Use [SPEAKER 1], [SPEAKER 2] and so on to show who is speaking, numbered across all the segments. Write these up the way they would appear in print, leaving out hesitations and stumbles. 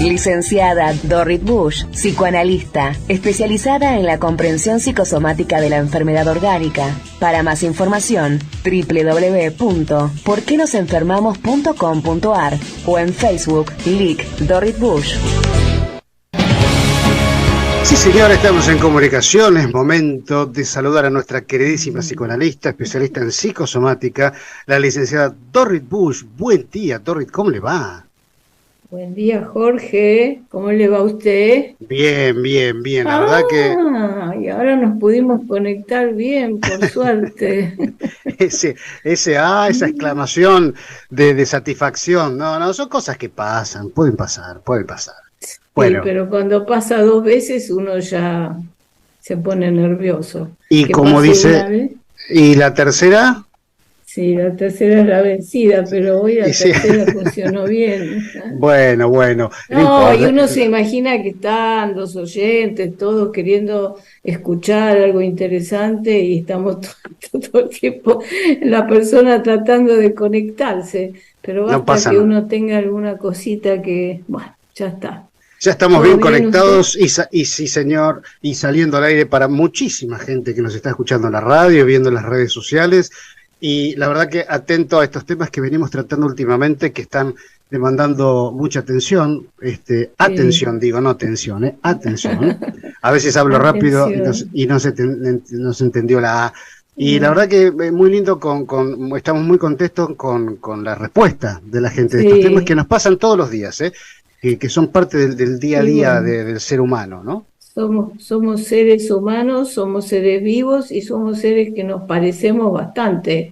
[SPEAKER 1] Licenciada Dorrit Bush, psicoanalista, especializada en la comprensión psicosomática de la enfermedad orgánica. Para más información, www.porquenosenfermamos.com.ar o en Facebook, Lic Dorrit Bush.
[SPEAKER 2] Sí, señor, estamos en comunicación. Es momento de saludar a nuestra queridísima psicoanalista, especialista en psicosomática, la licenciada Dorrit Bush. Buen día, Dorrit, ¿cómo le va?
[SPEAKER 3] Buen día, Jorge. ¿Cómo le va a usted?
[SPEAKER 2] Bien, bien, bien. La verdad que
[SPEAKER 3] Y ahora nos pudimos conectar bien, por suerte.
[SPEAKER 2] esa exclamación de satisfacción. No, son cosas que pasan, pueden pasar. Bueno.
[SPEAKER 3] Sí, pero cuando pasa 2 veces uno ya se pone nervioso.
[SPEAKER 2] Y como dice, ¿y la tercera?
[SPEAKER 3] Sí, la tercera es la vencida, pero hoy la tercera funcionó bien.
[SPEAKER 2] Bueno.
[SPEAKER 3] No, y uno se imagina que están los oyentes, todos queriendo escuchar algo interesante y estamos todo el tiempo la persona tratando de conectarse, pero basta que uno tenga alguna cosita que, bueno, ya está.
[SPEAKER 2] Ya estamos bien conectados y sí, señor, y saliendo al aire para muchísima gente que nos está escuchando en la radio, viendo en las redes sociales. Y la verdad que atento a estos temas que venimos tratando últimamente, que están demandando mucha atención, atención, digo, no tensión, atención. A veces hablo rápido y no se entendió la A. Y la verdad que muy lindo, estamos muy contentos con la respuesta de la gente de estos temas que nos pasan todos los días, que son parte del día a día del ser humano, ¿no?
[SPEAKER 3] Somos seres humanos, somos seres vivos y somos seres que nos parecemos bastante,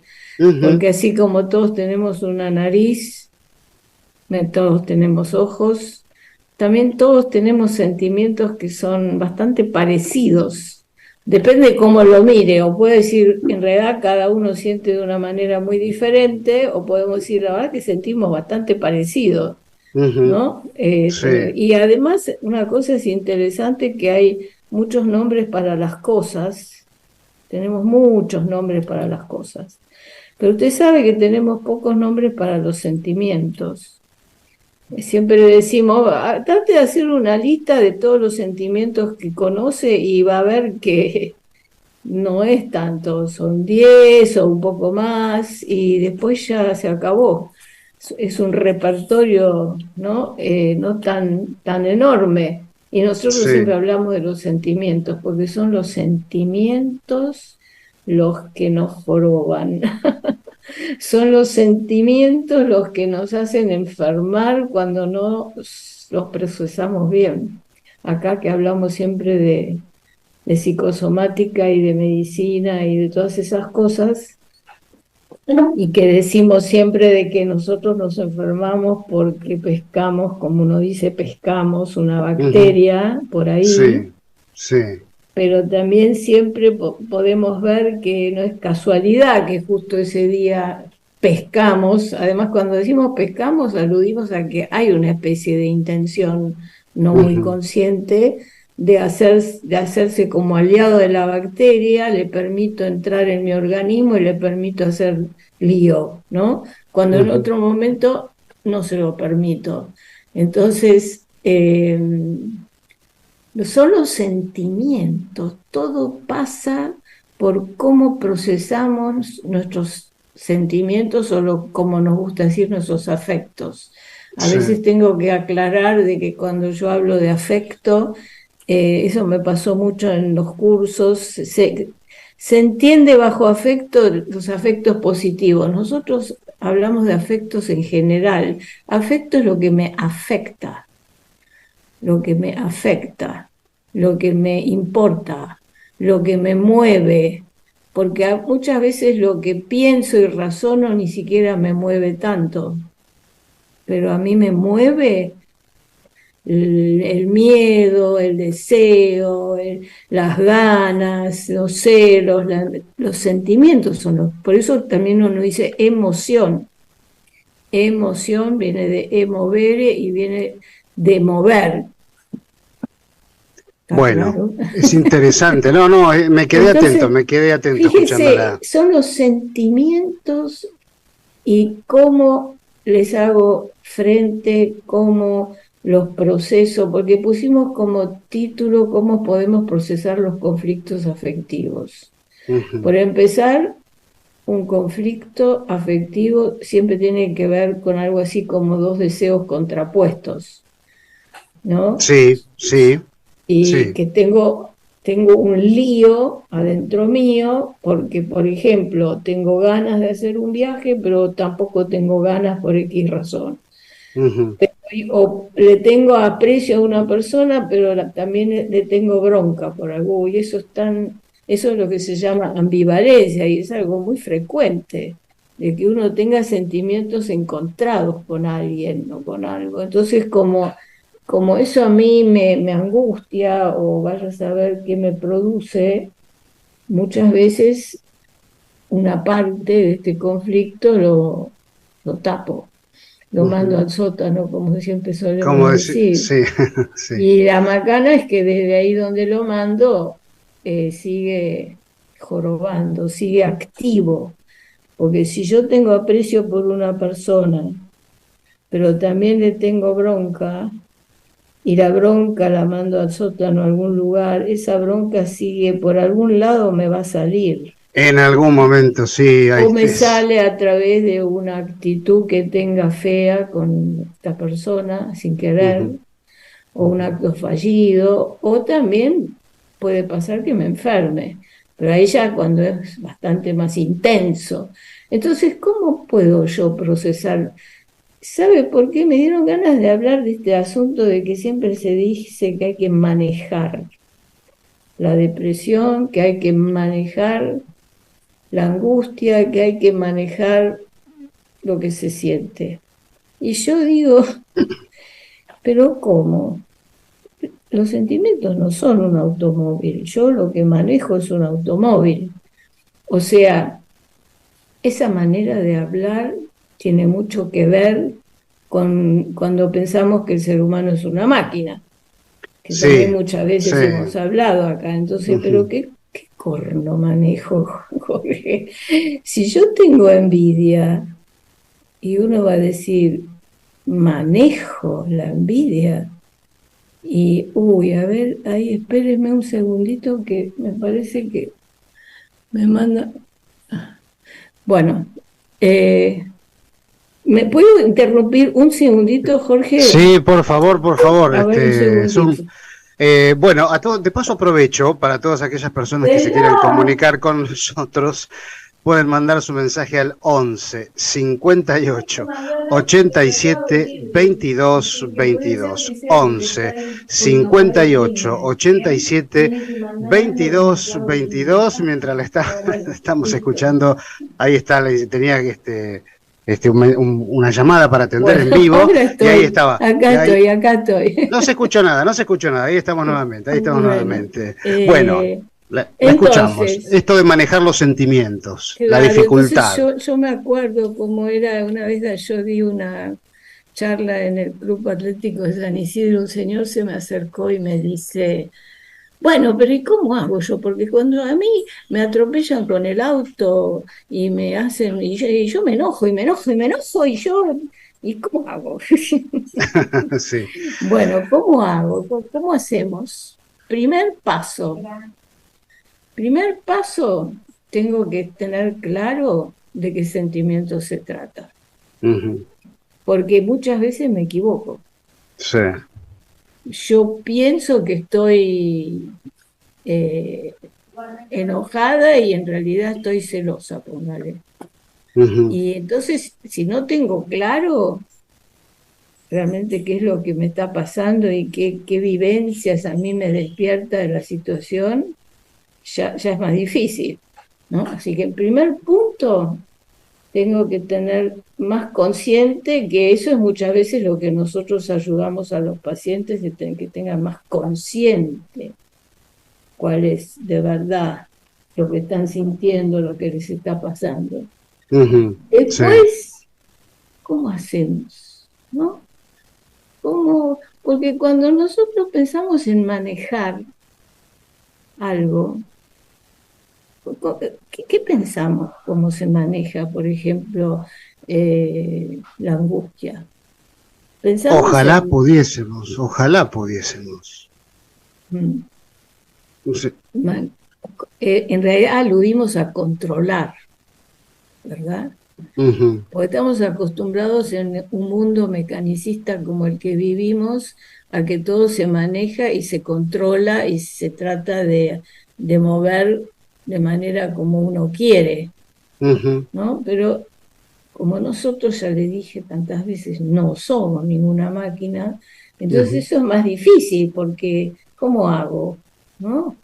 [SPEAKER 3] porque así como todos tenemos una nariz, todos tenemos ojos, también todos tenemos sentimientos que son bastante parecidos. Depende de cómo lo mire, o puede decir, en realidad cada uno siente de una manera muy diferente, o podemos decir, la verdad que sentimos bastante parecidos. ¿No?
[SPEAKER 2] Sí.
[SPEAKER 3] Y además una cosa es interesante, que hay muchos nombres para las cosas, tenemos muchos nombres para las cosas, pero usted sabe que tenemos pocos nombres para los sentimientos. Siempre decimos, trate de hacer una lista de todos los sentimientos que conoce y va a ver que no es tanto, son 10 o un poco más y después ya se acabó. Es un repertorio, ¿no? No tan enorme. Y nosotros siempre hablamos de los sentimientos, porque son los sentimientos los que nos joroban. Son los sentimientos los que nos hacen enfermar cuando no los procesamos bien. Acá que hablamos siempre de psicosomática y de medicina y de todas esas cosas, y que decimos siempre de que nosotros nos enfermamos porque pescamos, como uno dice, pescamos una bacteria por ahí.
[SPEAKER 2] Sí.
[SPEAKER 3] Pero también siempre podemos ver que no es casualidad que justo ese día pescamos. Además, cuando decimos pescamos, aludimos a que hay una especie de intención no muy consciente de hacerse como aliado de la bacteria, le permito entrar en mi organismo y le permito hacer lío, ¿no? Cuando en otro momento no se lo permito. Entonces, son los sentimientos, todo pasa por cómo procesamos nuestros sentimientos o como nos gusta decir, nuestros afectos. A veces tengo que aclarar de que cuando yo hablo de afecto, eso me pasó mucho en los cursos, se entiende bajo afecto los afectos positivos. Nosotros hablamos de afectos en general. Afecto es lo que me afecta, lo que me importa, lo que me mueve, porque muchas veces lo que pienso y razono ni siquiera me mueve tanto, pero a mí me mueve el miedo, el deseo, las ganas, los celos, los sentimientos por eso también uno dice emoción. Emoción viene de emovere y viene de mover.
[SPEAKER 2] Bueno, claro. Es interesante. Me quedé atento
[SPEAKER 3] fíjese, escuchándola. Son los sentimientos y cómo les hago frente, cómo los procesos, porque pusimos como título cómo podemos procesar los conflictos afectivos. Por empezar, un conflicto afectivo siempre tiene que ver con algo así como dos deseos contrapuestos, ¿no?
[SPEAKER 2] Sí, sí,
[SPEAKER 3] Y
[SPEAKER 2] sí.
[SPEAKER 3] que tengo un lío adentro mío porque, por ejemplo, tengo ganas de hacer un viaje, pero tampoco tengo ganas por X razón.
[SPEAKER 2] Ujú.
[SPEAKER 3] O le tengo aprecio a una persona, pero también le tengo bronca por algo, y eso es lo que se llama ambivalencia, y es algo muy frecuente, de que uno tenga sentimientos encontrados con alguien o con algo. Entonces, como eso a mí me angustia, o vaya a saber qué me produce, muchas veces una parte de este conflicto lo tapo, lo mando
[SPEAKER 2] Ujú.
[SPEAKER 3] al sótano, como siempre
[SPEAKER 2] ¿Cómo
[SPEAKER 3] solemos
[SPEAKER 2] decir?
[SPEAKER 3] decir.
[SPEAKER 2] Sí, sí.
[SPEAKER 3] Y la macana es que desde ahí donde lo mando, sigue jorobando, sigue activo. Porque si yo tengo aprecio por una persona, pero también le tengo bronca, y la bronca la mando al sótano a algún lugar, esa bronca sigue, por algún lado me va a salir.
[SPEAKER 2] En algún momento, sí, ahí
[SPEAKER 3] O me
[SPEAKER 2] es.
[SPEAKER 3] sale a través de una actitud que tenga fea con esta persona, sin querer,
[SPEAKER 2] Ujú,
[SPEAKER 3] o un acto fallido, o también puede pasar que me enferme, pero ahí ya cuando es bastante más intenso. Entonces, ¿cómo puedo yo procesar? ¿Sabe por qué me dieron ganas de hablar de este asunto de que siempre se dice que hay que manejar la depresión, que hay que manejar la angustia, que hay que manejar lo que se siente? Y yo digo, ¿pero cómo? Los sentimientos no son un automóvil, yo lo que manejo es un automóvil. O sea, esa manera de hablar tiene mucho que ver con cuando pensamos que el ser humano es una máquina, que también
[SPEAKER 2] sí,
[SPEAKER 3] muchas
[SPEAKER 2] sí.
[SPEAKER 3] veces hemos hablado acá. Entonces, ¿pero
[SPEAKER 2] Ujú.
[SPEAKER 3] qué corno manejo, Jorge? Si yo tengo envidia, y uno va a decir, manejo la envidia. Y, uy, a ver, ahí espérenme un segundito que me parece que me manda. Bueno, eh, ¿me puedo interrumpir un segundito, Jorge?
[SPEAKER 2] Sí, por favor, por favor.
[SPEAKER 3] A ver, un segundito.
[SPEAKER 2] Bueno, de paso aprovecho para todas aquellas personas que se quieran comunicar con nosotros, pueden mandar su mensaje al 11 58 87 22 22. 11 58 87 22 22. Mientras estamos escuchando, ahí está, tenía una llamada para atender en
[SPEAKER 3] Bueno,
[SPEAKER 2] vivo,
[SPEAKER 3] ahora
[SPEAKER 2] y ahí
[SPEAKER 3] estoy,
[SPEAKER 2] estaba.
[SPEAKER 3] acá
[SPEAKER 2] Y ahí,
[SPEAKER 3] estoy, acá estoy.
[SPEAKER 2] no se escuchó nada, no se escuchó nada. Ahí estamos nuevamente, ahí estamos
[SPEAKER 3] Bueno,
[SPEAKER 2] nuevamente. Bueno, la escuchamos.
[SPEAKER 3] entonces,
[SPEAKER 2] Esto de manejar los sentimientos, la
[SPEAKER 3] claro, entonces
[SPEAKER 2] dificultad.
[SPEAKER 3] yo me acuerdo cómo era una vez, yo di una charla en el Club Atlético de San Isidro, un señor se me acercó y me dice, bueno, pero ¿y cómo hago yo? Porque cuando a mí me atropellan con el auto y me hacen, y yo me enojo y me enojo y me enojo ¿y cómo hago?
[SPEAKER 2] Sí.
[SPEAKER 3] Bueno, ¿cómo hago? ¿Cómo hacemos? Primer paso. Primer paso, tengo que tener claro de qué sentimiento se trata,
[SPEAKER 2] Ujú.
[SPEAKER 3] porque muchas veces me equivoco.
[SPEAKER 2] Sí.
[SPEAKER 3] Yo pienso que estoy eh, enojada y en realidad estoy celosa, póngale.
[SPEAKER 2] Ujú.
[SPEAKER 3] Y entonces, si no tengo claro realmente qué es lo que me está pasando y qué vivencias a mí me despierta de la situación, ya es más difícil, ¿no? Así que el primer punto, tengo que tener más consciente que eso es muchas veces lo que nosotros ayudamos a los pacientes, que tengan más consciente cuál es de verdad lo que están sintiendo, lo que les está pasando.
[SPEAKER 2] Ujú. Sí.
[SPEAKER 3] Después, ¿cómo hacemos? ¿No? Porque cuando nosotros pensamos en manejar algo, ¿qué pensamos? ¿Cómo se maneja, por ejemplo, la angustia? Pensamos
[SPEAKER 2] ojalá pudiésemos. No sé.
[SPEAKER 3] En realidad aludimos a controlar, ¿verdad? Porque estamos acostumbrados en un mundo mecanicista como el que vivimos, a que todo se maneja y se controla y se trata de mover de manera como uno quiere, ¿no? Pero como nosotros, ya le dije tantas veces, no somos ninguna máquina, entonces eso es más difícil, porque ¿cómo hago? ¿No?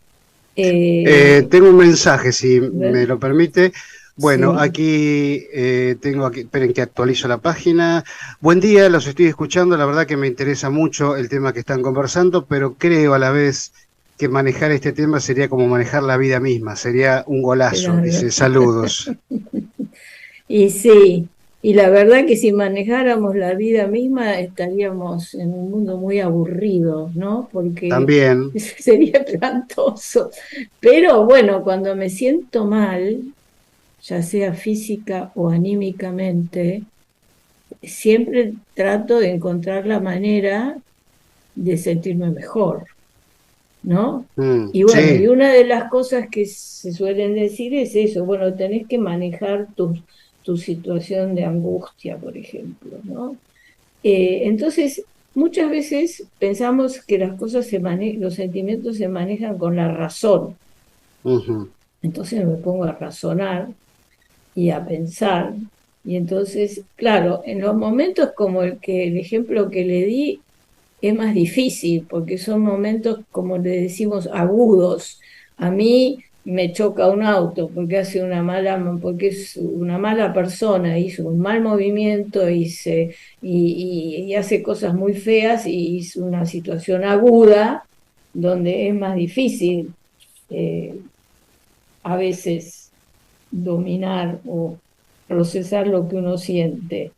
[SPEAKER 2] Tengo un mensaje, si me lo permite. Bueno,
[SPEAKER 3] Sí.
[SPEAKER 2] aquí esperen que actualizo la página. Buen día, los estoy escuchando, la verdad que me interesa mucho el tema que están conversando, pero creo a la vez que manejar este tema sería como manejar la vida misma, sería un golazo,
[SPEAKER 3] Claro.
[SPEAKER 2] dice, saludos.
[SPEAKER 3] Y sí, y la verdad que si manejáramos la vida misma estaríamos en un mundo muy aburrido, ¿no? Porque
[SPEAKER 2] También,
[SPEAKER 3] sería espantoso. Pero bueno, cuando me siento mal, ya sea física o anímicamente, siempre trato de encontrar la manera de sentirme mejor, ¿no? Y bueno, y
[SPEAKER 2] sí,
[SPEAKER 3] una de las cosas que se suelen decir es eso, bueno, tenés que manejar tu situación de angustia, por ejemplo, ¿no? Entonces, muchas veces pensamos que las cosas los sentimientos se manejan con la razón. Entonces me pongo a razonar y a pensar. Y entonces, claro, en los momentos como el ejemplo que le di, es más difícil, porque son momentos, como le decimos, agudos. A mí me choca un auto porque es una mala persona, hizo un mal movimiento y hace cosas muy feas y hizo una situación aguda donde es más difícil eh, a veces dominar o procesar lo que uno siente.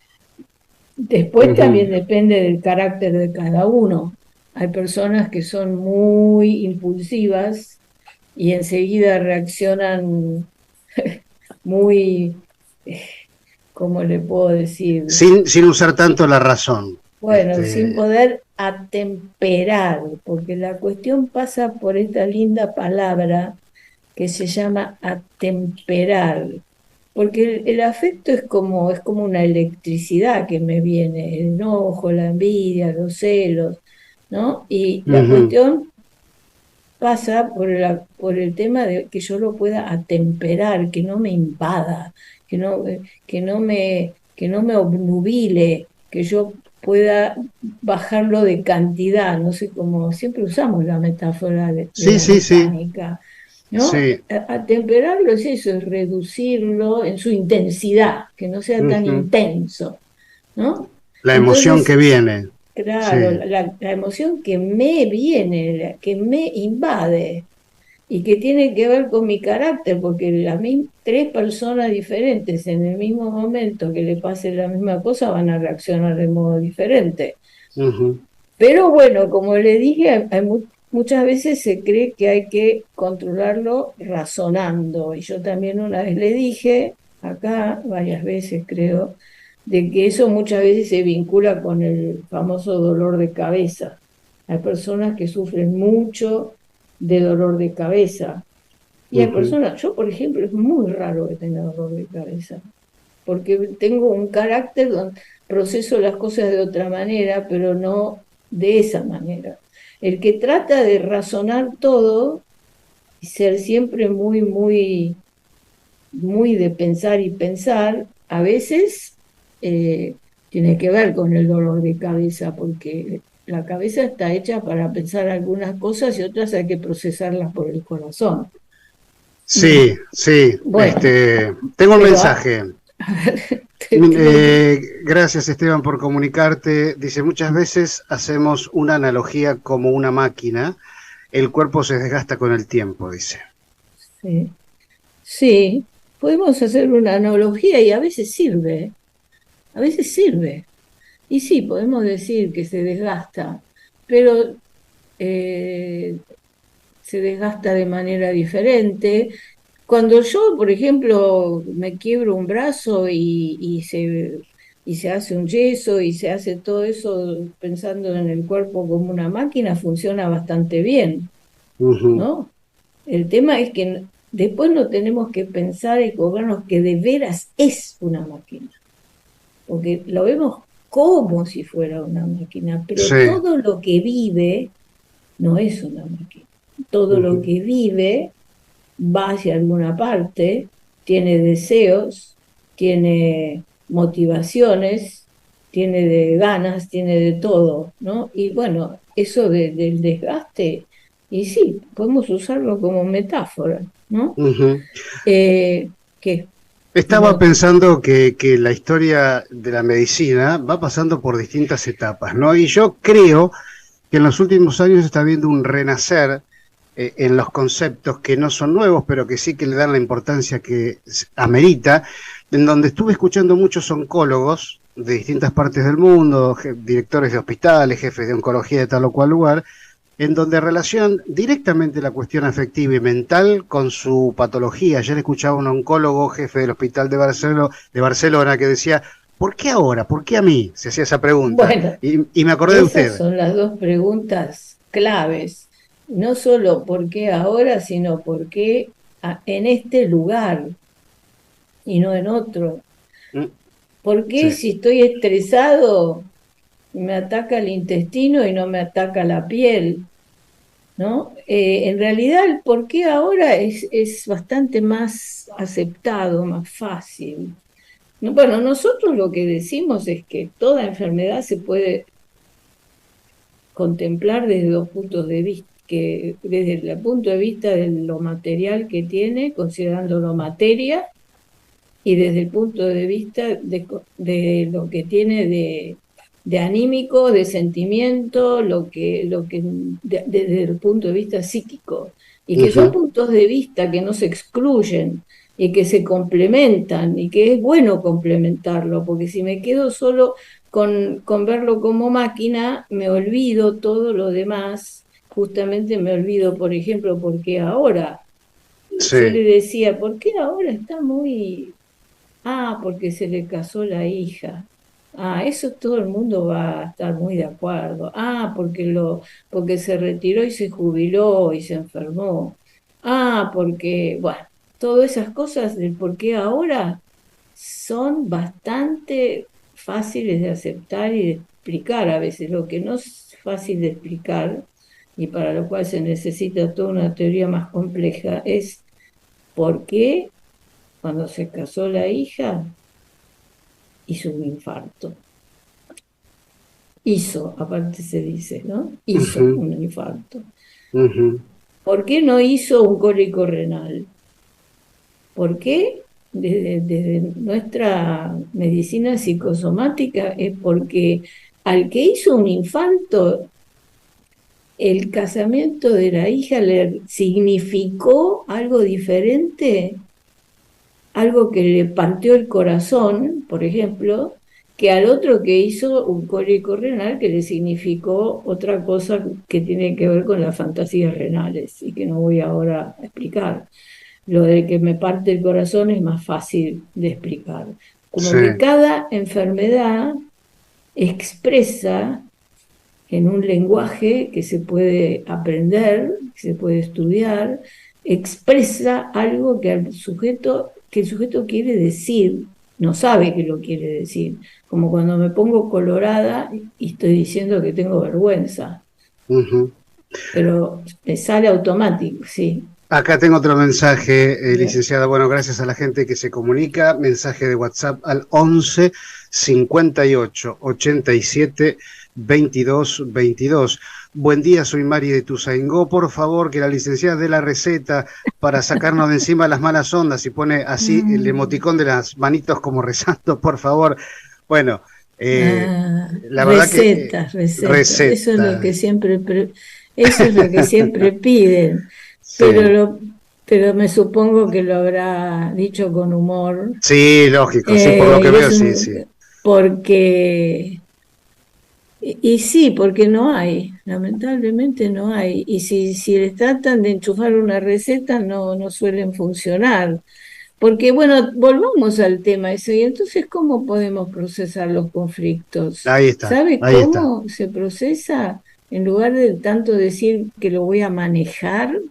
[SPEAKER 3] Después también depende del carácter de cada uno. Hay personas que son muy impulsivas y enseguida reaccionan muy, eh, ¿cómo le puedo decir?
[SPEAKER 2] sin usar tanto la razón.
[SPEAKER 3] Bueno, sin poder atemperar, porque la cuestión pasa por esta linda palabra que se llama atemperar, porque el afecto es como una electricidad que me viene, el enojo, la envidia, los celos, ¿no? Y la cuestión pasa por el tema de que yo lo pueda atemperar, que no me invada, que no me obnubile, que yo pueda bajarlo de cantidad, no sé cómo, siempre usamos la metáfora de
[SPEAKER 2] Sí,
[SPEAKER 3] la
[SPEAKER 2] sí, sí,
[SPEAKER 3] mecánica, ¿no?
[SPEAKER 2] sí.
[SPEAKER 3] Atemperarlo es eso, es reducirlo en su intensidad, que no sea tan intenso, ¿no?
[SPEAKER 2] La emoción que
[SPEAKER 3] Entonces,
[SPEAKER 2] viene.
[SPEAKER 3] claro,
[SPEAKER 2] Sí.
[SPEAKER 3] la emoción que me viene, que me invade y que tiene que ver con mi carácter, porque tres personas diferentes en el mismo momento que le pase la misma cosa van a reaccionar de modo diferente. Pero bueno, como le dije, muchas veces se cree que hay que controlarlo razonando. Y yo también una vez le dije, acá varias veces creo, de que eso muchas veces se vincula con el famoso dolor de cabeza. Hay personas que sufren mucho de dolor de cabeza. Y hay personas, yo por ejemplo, es muy raro que tenga dolor de cabeza, porque tengo un carácter donde proceso las cosas de otra manera, pero no de esa manera. El que trata de razonar todo y ser siempre muy de pensar y pensar, a veces tiene que ver con el dolor de cabeza, porque la cabeza está hecha para pensar algunas cosas y otras hay que procesarlas por el corazón.
[SPEAKER 2] Sí, sí.
[SPEAKER 3] Bueno,
[SPEAKER 2] Tengo un
[SPEAKER 3] pero
[SPEAKER 2] mensaje. Gracias, Esteban, por comunicarte. Dice, muchas veces hacemos una analogía como una máquina. El cuerpo se desgasta con el tiempo, dice.
[SPEAKER 3] sí, sí, podemos hacer una analogía y a veces sirve. Y sí, podemos decir que se desgasta, pero eh, se desgasta de manera diferente. Cuando yo, por ejemplo, me quiebro un brazo y se hace un yeso y se hace todo eso pensando en el cuerpo como una máquina, funciona bastante bien, ¿no? El tema es que después no tenemos que pensar y cobrarnos que de veras es una máquina, porque lo vemos como si fuera una máquina, pero
[SPEAKER 2] Sí.
[SPEAKER 3] todo lo que vive no es una máquina. Todo lo que vive va hacia alguna parte, tiene deseos, tiene motivaciones, tiene de ganas, tiene de todo, ¿no? Y bueno, eso del desgaste, y sí, podemos usarlo como metáfora, ¿no? ¿Qué?
[SPEAKER 2] Estaba pensando que la historia de la medicina va pasando por distintas etapas, ¿no? Y yo creo que en los últimos años está habiendo un renacer en los conceptos que no son nuevos, pero que sí que le dan la importancia que amerita, en donde estuve escuchando muchos oncólogos de distintas partes del mundo, directores de hospitales, jefes de oncología de tal o cual lugar, en donde relacionan directamente la cuestión afectiva y mental con su patología. Ayer escuchaba a un oncólogo, jefe del hospital de Barcelona, que decía, ¿por qué ahora? ¿Por qué a mí? Se hacía esa pregunta.
[SPEAKER 3] Bueno,
[SPEAKER 2] y me acordé de usted.
[SPEAKER 3] esas son las dos preguntas claves. No solo por qué ahora, sino por qué en este lugar y no en otro. ¿Por qué si estoy estresado me ataca el intestino y no me ataca la piel? ¿No? En realidad el por qué ahora es bastante más aceptado, más fácil. Bueno, nosotros lo que decimos es que toda enfermedad se puede contemplar desde dos puntos de vista, que desde el punto de vista de lo material que tiene, considerándolo materia, y desde el punto de vista de lo que tiene de anímico, de sentimiento, desde el punto de vista psíquico, y que son puntos de vista que no se excluyen y que se complementan, y que es bueno complementarlo, porque si me quedo solo con verlo como máquina, me olvido todo lo demás, justamente me olvido, por ejemplo, por qué ahora. Yo le decía, ¿por qué ahora está muy... porque se le casó la hija. Eso todo el mundo va a estar muy de acuerdo. Porque se retiró y se jubiló y se enfermó. Porque, bueno, todas esas cosas del por qué ahora son bastante fáciles de aceptar y de explicar a veces. Lo que no es fácil de explicar y para lo cual se necesita toda una teoría más compleja es por qué cuando se casó la hija hizo un infarto. Aparte se dice, ¿no? Hizo un infarto. ¿Por qué no hizo un cólico renal? ¿Por qué? Desde nuestra medicina psicosomática es porque al que hizo un infarto, el casamiento de la hija le significó algo diferente, algo que le partió el corazón, por ejemplo, que al otro que hizo un cólico renal que le significó otra cosa que tiene que ver con las fantasías renales y que no voy ahora a explicar. Lo de que me parte el corazón es más fácil de explicar. Como que cada enfermedad expresa en un lenguaje que se puede aprender, que se puede estudiar, expresa algo que el sujeto quiere decir, no sabe que lo quiere decir. Como cuando me pongo colorada y estoy diciendo que tengo vergüenza. Pero me sale automático, sí.
[SPEAKER 2] Acá tengo otro mensaje, licenciada. Bueno, gracias a la gente que se comunica. Mensaje de WhatsApp al 11 58 87 22 22. Buen día, soy Mari de Tuzaingó. Por favor, que la licenciada dé la receta para sacarnos de encima las malas ondas. Y pone así el emoticón de las manitos como rezando, por favor. Bueno, la verdad
[SPEAKER 3] recetas. Eso es lo que siempre piden. Sí. Pero me supongo que lo habrá dicho con humor.
[SPEAKER 2] Sí, lógico, sí, por lo que veo, sí.
[SPEAKER 3] Porque... Y sí, porque no hay, lamentablemente no hay. Y si les tratan de enchufar una receta, no suelen funcionar. Porque, bueno, volvamos al tema ese, y entonces, ¿cómo podemos procesar los conflictos?
[SPEAKER 2] Ahí está,
[SPEAKER 3] ¿Sabe
[SPEAKER 2] ahí está.
[SPEAKER 3] cómo se procesa? En lugar de tanto decir que lo voy a manejar,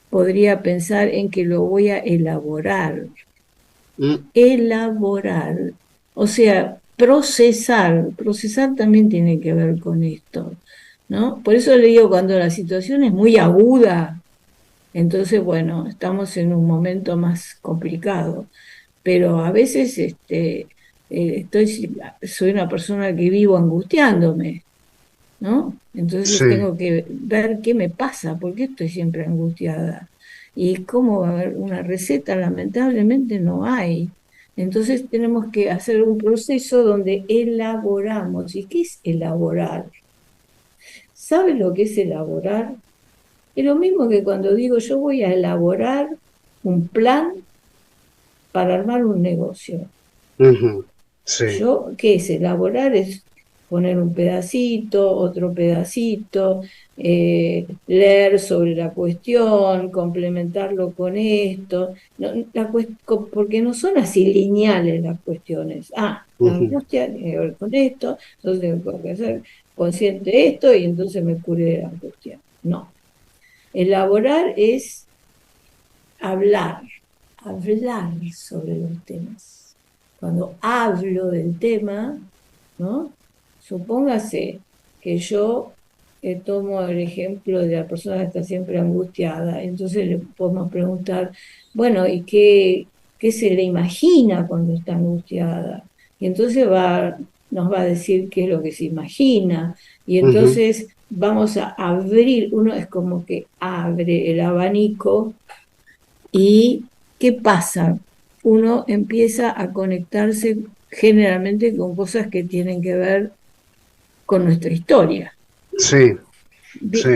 [SPEAKER 3] podría pensar en que lo voy a elaborar.
[SPEAKER 2] Mm,
[SPEAKER 3] Elaborar, o sea, procesar también tiene que ver con esto, ¿no? Por eso le digo, cuando la situación es muy aguda, entonces, bueno, estamos en un momento más complicado, pero a veces soy una persona que vivo angustiándome, ¿no? Entonces
[SPEAKER 2] sí.
[SPEAKER 3] tengo que ver qué me pasa, por qué estoy siempre angustiada. Y cómo va a haber una receta, lamentablemente no hay. Entonces tenemos que hacer un proceso donde elaboramos. ¿Y qué es elaborar? ¿Sabe lo que es elaborar? Es lo mismo que cuando digo yo voy a elaborar un plan para armar un negocio.
[SPEAKER 2] Ujú, sí.
[SPEAKER 3] Yo, ¿qué es elaborar? Es poner un pedacito, otro pedacito, leer sobre la cuestión, complementarlo con esto, porque no son así lineales las cuestiones. Ah, la
[SPEAKER 2] Ujú,
[SPEAKER 3] angustia tiene que ver con esto, entonces tengo que ser consciente de esto y entonces me cure de la angustia. No, elaborar es hablar, hablar sobre los temas. Cuando hablo del tema, ¿no? Supóngase que yo tomo el ejemplo de la persona que está siempre angustiada, entonces le podemos preguntar, bueno, ¿y qué se le imagina cuando está angustiada? Y entonces nos va a decir qué es lo que se imagina, y
[SPEAKER 2] ujú,
[SPEAKER 3] entonces vamos a abrir, uno es como que abre el abanico. ¿Y qué pasa? Uno empieza a conectarse generalmente con cosas que tienen que ver con nuestra historia.
[SPEAKER 2] sí, sí,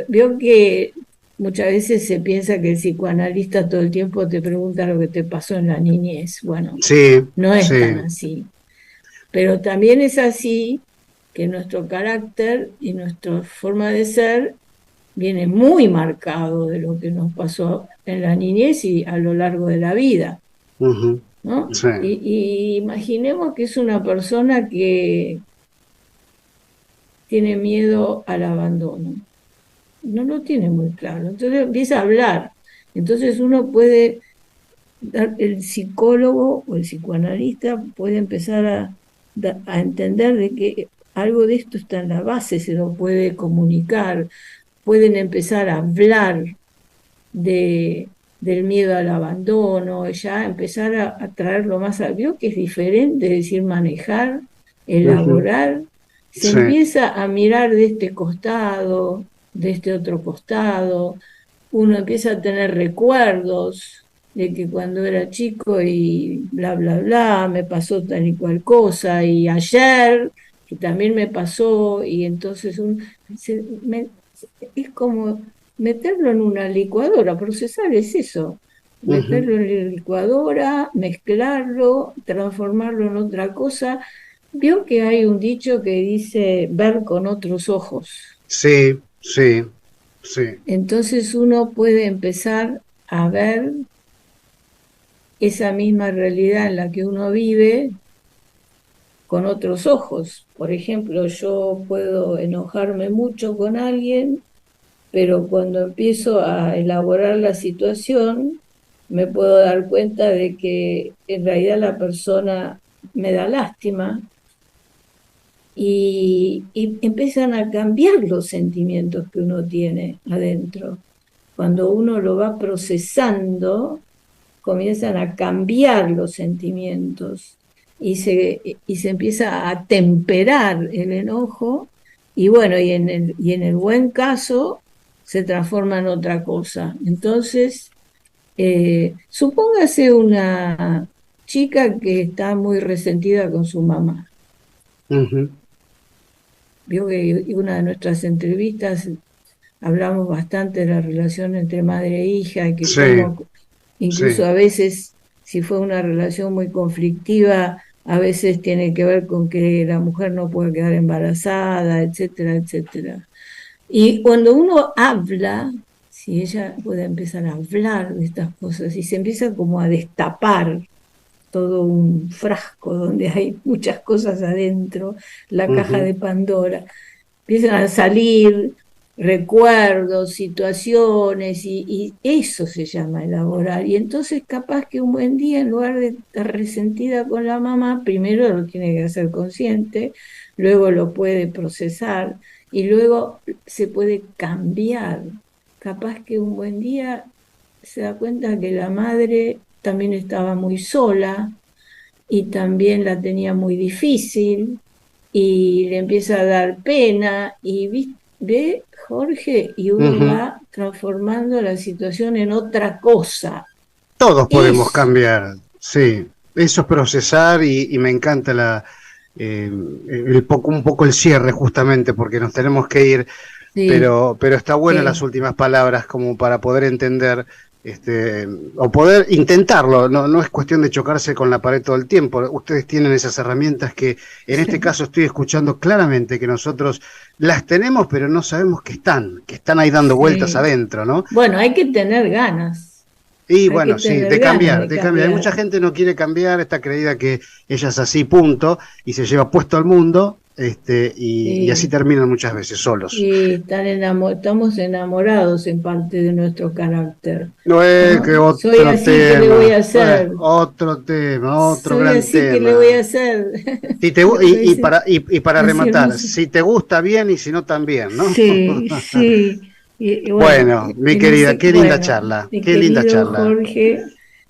[SPEAKER 3] Vio que muchas veces se piensa que el psicoanalista todo el tiempo te pregunta lo que te pasó en la niñez. Bueno,
[SPEAKER 2] sí,
[SPEAKER 3] no es tan
[SPEAKER 2] sí.
[SPEAKER 3] así. Pero también es así que nuestro carácter y nuestra forma de ser viene muy marcado de lo que nos pasó en la niñez y a lo largo de la vida,
[SPEAKER 2] Ujú,
[SPEAKER 3] ¿no?
[SPEAKER 2] sí.
[SPEAKER 3] Y imaginemos que es una persona que tiene miedo al abandono. No lo tiene muy claro. Entonces empieza a hablar. Entonces uno puede, el psicólogo o el psicoanalista puede empezar a entender de que algo de esto está en la base, se lo puede comunicar, pueden empezar a hablar del miedo al abandono, ya empezar a traerlo más al vio que es diferente, es decir, manejar,
[SPEAKER 2] Ujú,
[SPEAKER 3] elaborar, se
[SPEAKER 2] sí.
[SPEAKER 3] empieza a mirar de este costado, de este otro costado, uno empieza a tener recuerdos de que cuando era chico y bla, bla, bla, me pasó tal y cual cosa, y ayer, que también me pasó, y entonces es como meterlo en una licuadora, procesar es eso,
[SPEAKER 2] Ujú,
[SPEAKER 3] meterlo en la licuadora, mezclarlo, transformarlo en otra cosa. Vio que hay un dicho que dice ver con otros ojos.
[SPEAKER 2] sí, sí, sí.
[SPEAKER 3] Entonces uno puede empezar a ver esa misma realidad en la que uno vive con otros ojos. Por ejemplo, yo puedo enojarme mucho con alguien, pero cuando empiezo a elaborar la situación, me puedo dar cuenta de que en realidad la persona me da lástima y empiezan a cambiar los sentimientos que uno tiene adentro. Cuando uno lo va procesando, comienzan a cambiar los sentimientos y se empieza a temperar el enojo y bueno, y en el buen caso se transforma en otra cosa. Entonces, supóngase una chica que está muy resentida con su mamá.
[SPEAKER 2] Ujú,
[SPEAKER 3] Vio que en una de nuestras entrevistas hablamos bastante de la relación entre madre e hija y que
[SPEAKER 2] sí,
[SPEAKER 3] cómo incluso
[SPEAKER 2] sí.
[SPEAKER 3] a veces, si fue una relación muy conflictiva, a veces tiene que ver con que la mujer no puede quedar embarazada, etcétera, etcétera. Y cuando uno habla, si ella puede empezar a hablar de estas cosas y se empieza como a destapar todo un frasco donde hay muchas cosas adentro, la caja de Pandora, empiezan a salir recuerdos, situaciones, y eso se llama elaborar. Y entonces capaz que un buen día, en lugar de estar resentida con la mamá, primero lo tiene que hacer consciente, luego lo puede procesar y luego se puede cambiar. Capaz que un buen día se da cuenta que la madre también estaba muy sola y también la tenía muy difícil y le empieza a dar pena y ve, Jorge, y uno va transformando la situación en otra cosa.
[SPEAKER 2] Todos podemos cambiar, sí. Eso es procesar y me encanta un poco el cierre justamente porque nos tenemos que ir, sí. pero está bueno las últimas palabras como para poder entender o poder intentarlo, no es cuestión de chocarse con la pared todo el tiempo. Ustedes tienen esas herramientas que en este caso estoy escuchando claramente que nosotros las tenemos, pero no sabemos que están ahí dando vueltas adentro, ¿no?
[SPEAKER 3] Bueno, hay que tener ganas.
[SPEAKER 2] Y bueno, sí, de cambiar. Hay mucha gente que no quiere cambiar, está creída que ella es así, punto, y se lleva puesto al mundo. Y así terminan muchas veces solos.
[SPEAKER 3] Y estamos enamorados en parte de nuestro carácter.
[SPEAKER 2] No es que otro
[SPEAKER 3] soy así,
[SPEAKER 2] tema.
[SPEAKER 3] ¿qué le voy a hacer?
[SPEAKER 2] Otro tema, otro
[SPEAKER 3] soy
[SPEAKER 2] gran
[SPEAKER 3] así,
[SPEAKER 2] tema.
[SPEAKER 3] ¿qué le voy a hacer?
[SPEAKER 2] Si te, y para rematar, si te gusta bien y si no también, ¿no?
[SPEAKER 3] Sí, sí.
[SPEAKER 2] Bueno, mi querida, qué linda charla. Qué linda charla.
[SPEAKER 3] Jorge,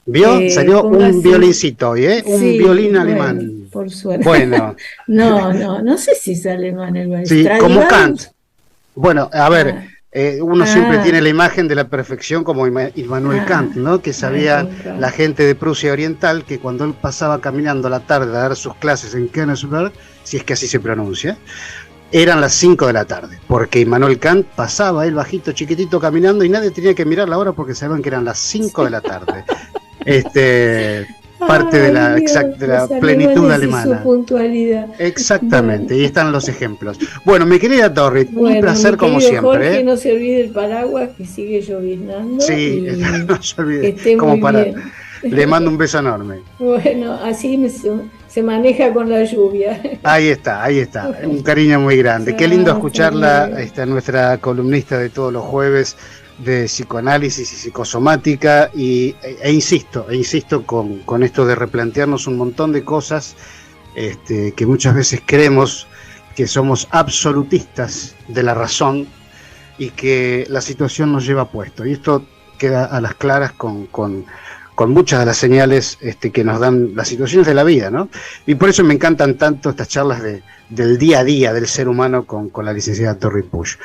[SPEAKER 2] ¿vio? Salió un violincito hoy, ¿eh? Un violín alemán.
[SPEAKER 3] Por suerte.
[SPEAKER 2] Bueno.
[SPEAKER 3] No sé si es alemán el violín.
[SPEAKER 2] Sí, como Kant. Bueno, a ver, uno siempre tiene la imagen de la perfección como Immanuel Kant, ¿no? Que sabía la gente de Prusia Oriental que cuando él pasaba caminando a la tarde a dar sus clases en Königsberg, si es que así se pronuncia, eran las 5 de la tarde, porque Immanuel Kant pasaba él bajito, chiquitito, caminando y nadie tenía que mirar la hora porque sabían que eran las 5 de la tarde. Parte de la plenitud alemana.
[SPEAKER 3] Su puntualidad.
[SPEAKER 2] Exactamente, y están los ejemplos. Bueno, mi querida Dorrit, un placer como siempre.
[SPEAKER 3] Jorge, no se olvide el paraguas que sigue lloviznando.
[SPEAKER 2] Sí, no se olvide. Como para, le mando un beso enorme.
[SPEAKER 3] Bueno, así se maneja con la lluvia.
[SPEAKER 2] Ahí está, un cariño muy grande. Qué lindo escucharla, nuestra columnista de todos los jueves de psicoanálisis y psicosomática, e insisto con esto de replantearnos un montón de cosas que muchas veces creemos que somos absolutistas de la razón y que la situación nos lleva puesto, y esto queda a las claras con muchas de las señales que nos dan las situaciones de la vida, ¿no? Y por eso me encantan tanto estas charlas del día a día del ser humano con la licenciada Dorrit Pusch.